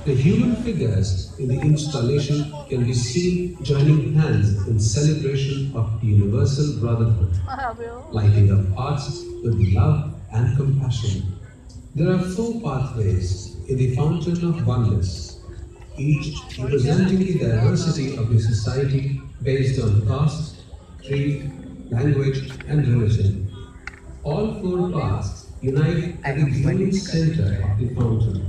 The human figures in the installation can be seen joining hands in celebration of universal brotherhood, lighting up hearts with love and compassion. There are 4 pathways in the fountain of oneness, each representing the diversity of the society based on caste, creed, language, and religion. All 4 paths unite at the glowing center of the fountain,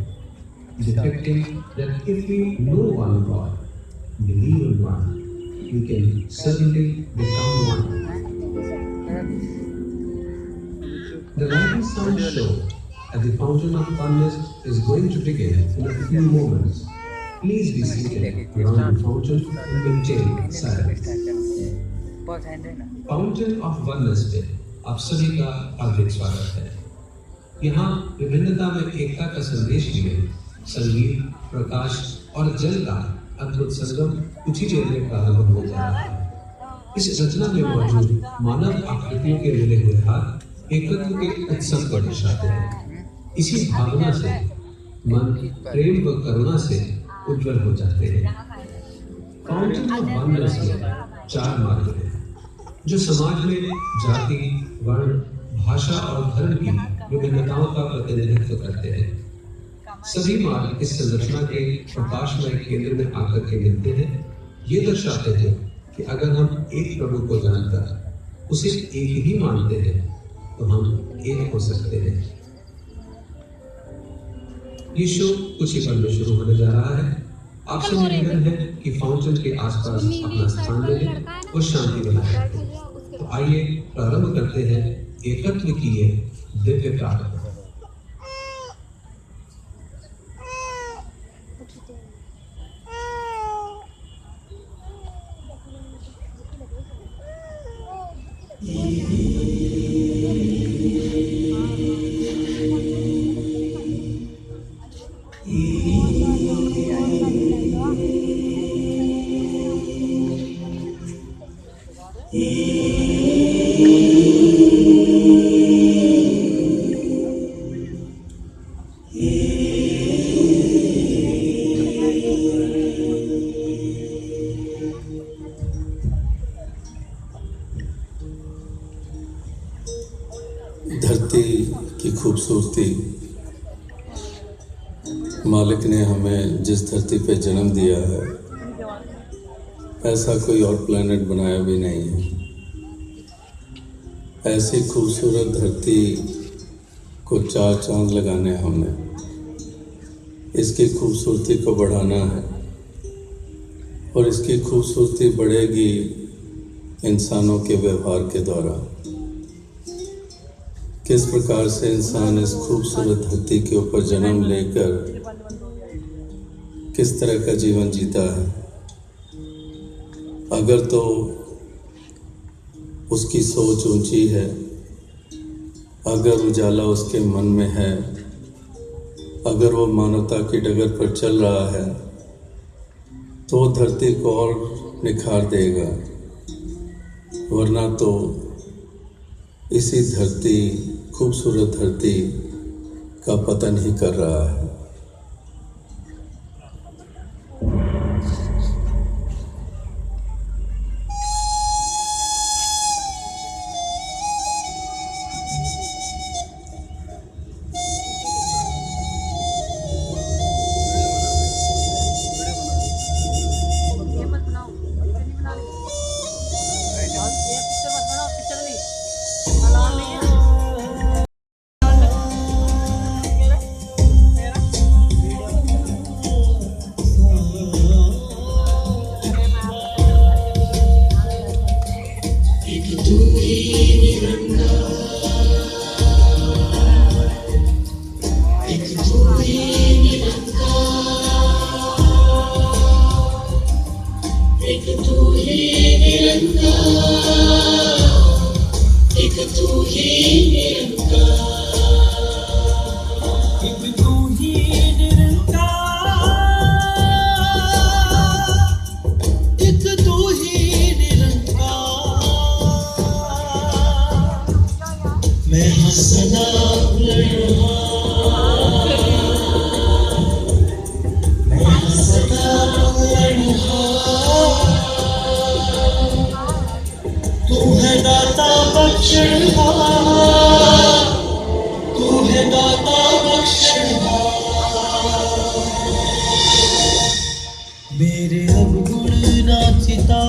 depicting that if we know one God, believe in one, we can certainly become one. The light and sound show at the Fountain of Oneness is going to begin in a few moments. Please be seated around the fountain and maintain silence. Fountain of Oneness पे आप सभी का हार्दिक स्वागत है। यहाँ विभिन्नता में एकता का संदेश लिए संगीत, प्रकाश और जल का अद्भुत संगम कुछ ही देर में प्रारंभ हो जा रहा है। इस रचना में मौजूद मानव आकृतियों के मिले हुए हाथ एकत्व के उत्सव को दर्शाते हैं। इसी भावना से मन प्रेम व करुणा से उज्जवल हो जाते हैं। फाउंटेन ऑफ वननेस में 4 मार्ग हैं जो समाज में जाति, वर्ण, भाषा और धर्म की विभिन्नताओं का प्रतिनिधित्व करते हैं। सभी मार्ग इस संरचना के प्रकाशमय केंद्र में आकर के मिलते हैं। ये दर्शाते हैं कि अगर हम एक प्रभु को जानकर उसे एक ही मानते हैं तो हम एक हो सकते हैं। ये शो कुछ ही पल में शुरू होने जा रहा है। आपसे निवेदन है कि फाउंटेन के आसपास अपना स्थान ले लें और शांति बनाए रखें। तो आइए प्रारंभ करते हैं एकत्व की ये दिव्य प्रार्थना। धरती की खूबसूरती, मालिक ने हमें जिस धरती पे जन्म दिया है ऐसा कोई और प्लेनेट बनाया भी नहीं है। ऐसी खूबसूरत धरती को 4 चांद लगाने हमने, इसकी खूबसूरती को बढ़ाना है और इसकी खूबसूरती बढ़ेगी इंसानों के व्यवहार के द्वारा। किस प्रकार से इंसान इस खूबसूरत धरती के ऊपर जन्म लेकर किस तरह का जीवन जीता है। अगर तो उसकी सोच ऊंची है, अगर उजाला उसके मन में है, अगर वो मानवता की डगर पर चल रहा है तो धरती को और निखार देगा, वरना तो इसी धरती, खूबसूरत धरती का पतन ही कर रहा है। नाचता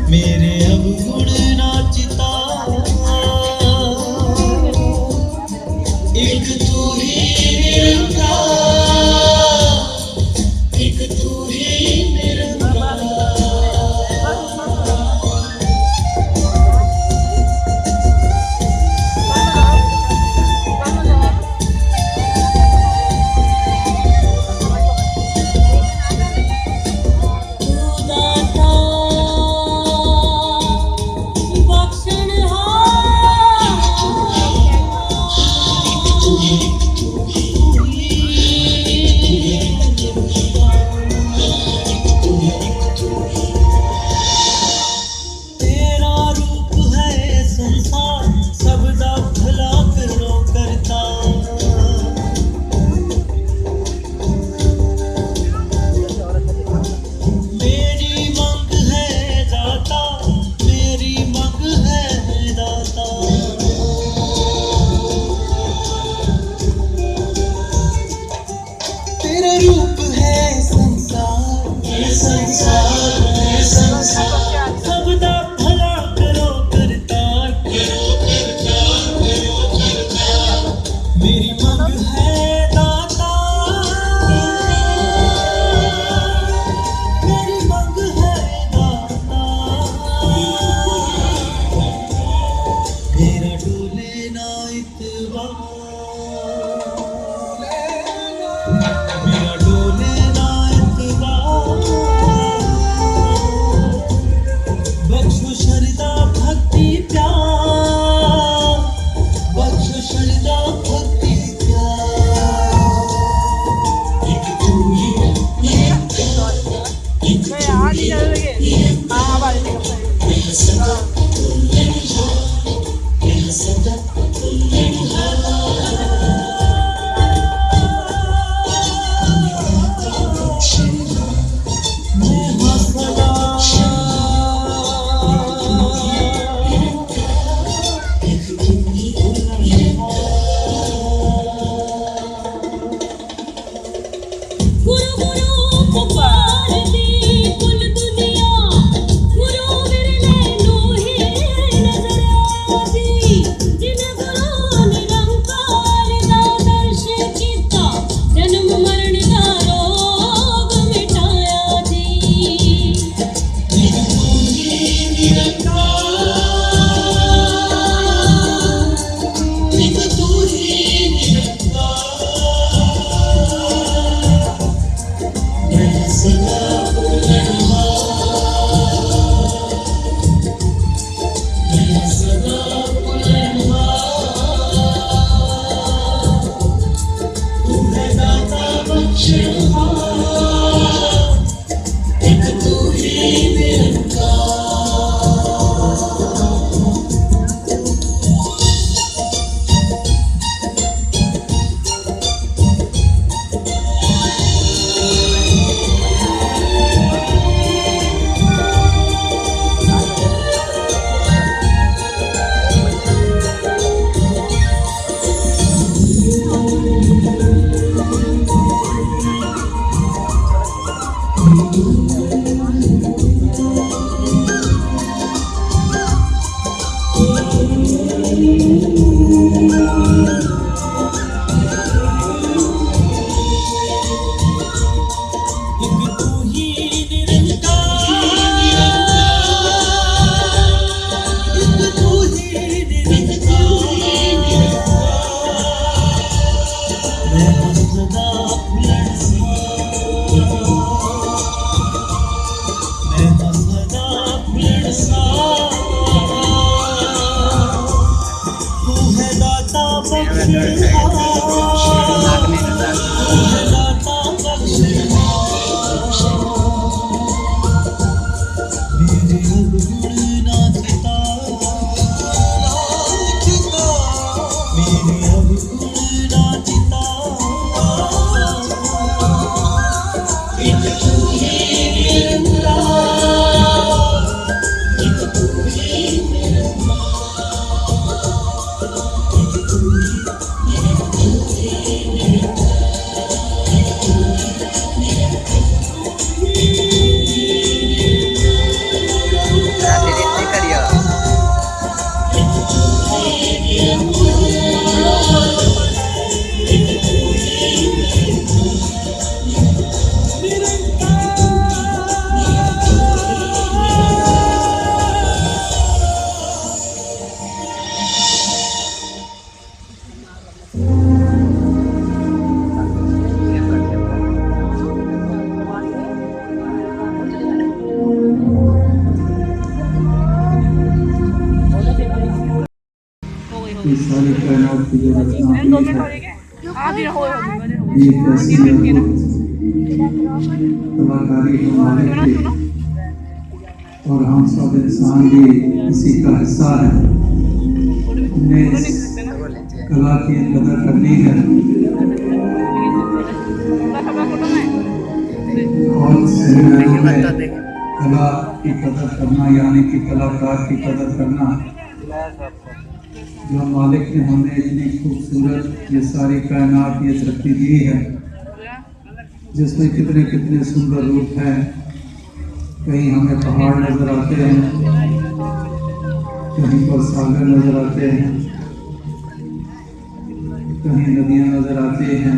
मेरे अवगुण नाचता एक तू ही निरंकार एक तू ही निरंकार की जो रचना हुई है, ये कैसी कलाकारी हमारे की, और हम सब इंसान भी इसी का हिस्सा है। हमने इस कला की कदर करनी है और सेमिनारों में कला की कदर करना यानी कि कलाकार की कदर करना। जो मालिक ने हमें इतनी खूबसूरत ये सारी कायनात ये शक्ति दी है, जिसमें कितने कितने सुंदर रूप हैं। कहीं हमें पहाड़ नजर आते हैं, कहीं पर सागर नजर आते हैं, कहीं नदियां नजर आती हैं,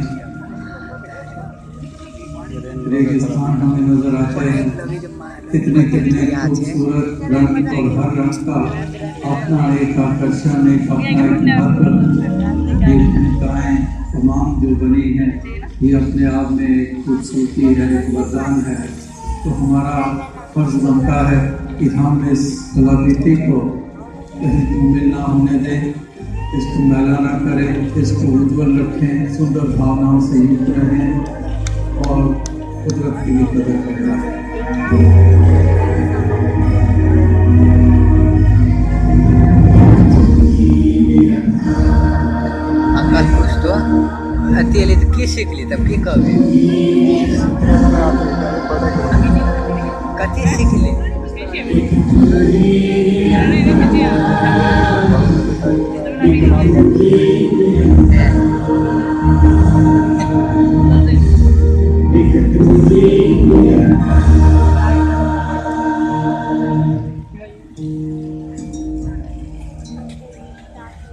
रेगिस्तान हमें नजर आते हैं। कितने कितने खूबसूरत रंग और हर रंग का अपना एक आकर्षण, एक अपना एक महत्व। ये भूमिकाएं तमाम जो बनी हैं ये अपने आप में एक खूबसूरती है, एक वरदान है। तो हमारा फर्ज बनता है कि हम इस कलाकृति को कहीं धूमिल ना होने दें, इसको मैला ना करें, इसको उज्जवल रखें, सुंदर भावनाओं से युक्त रहें और कुदरत की भी कदर करें। अंकल पूछ तो अतिले तो की सीखली तब की कहबे कथी सीखली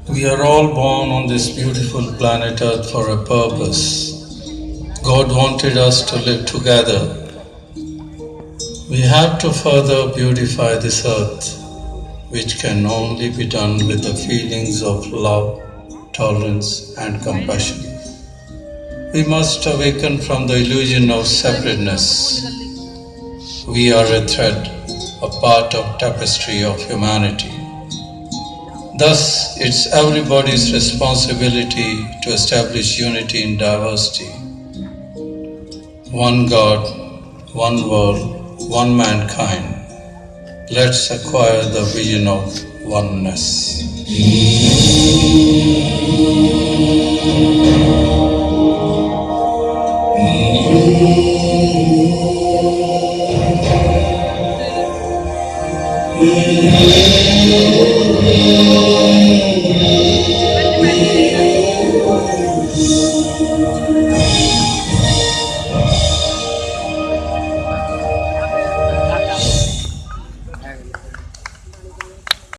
We are all born on this beautiful planet Earth for a purpose. God wanted us to live together. We have to further beautify this earth, which can only be done with the feelings of love, tolerance, and compassion. We must awaken from the illusion of separateness. We are a thread, a part of tapestry of humanity. Thus, it's everybody's responsibility to establish unity in diversity. One God, one world, one mankind. Let's acquire the vision of oneness.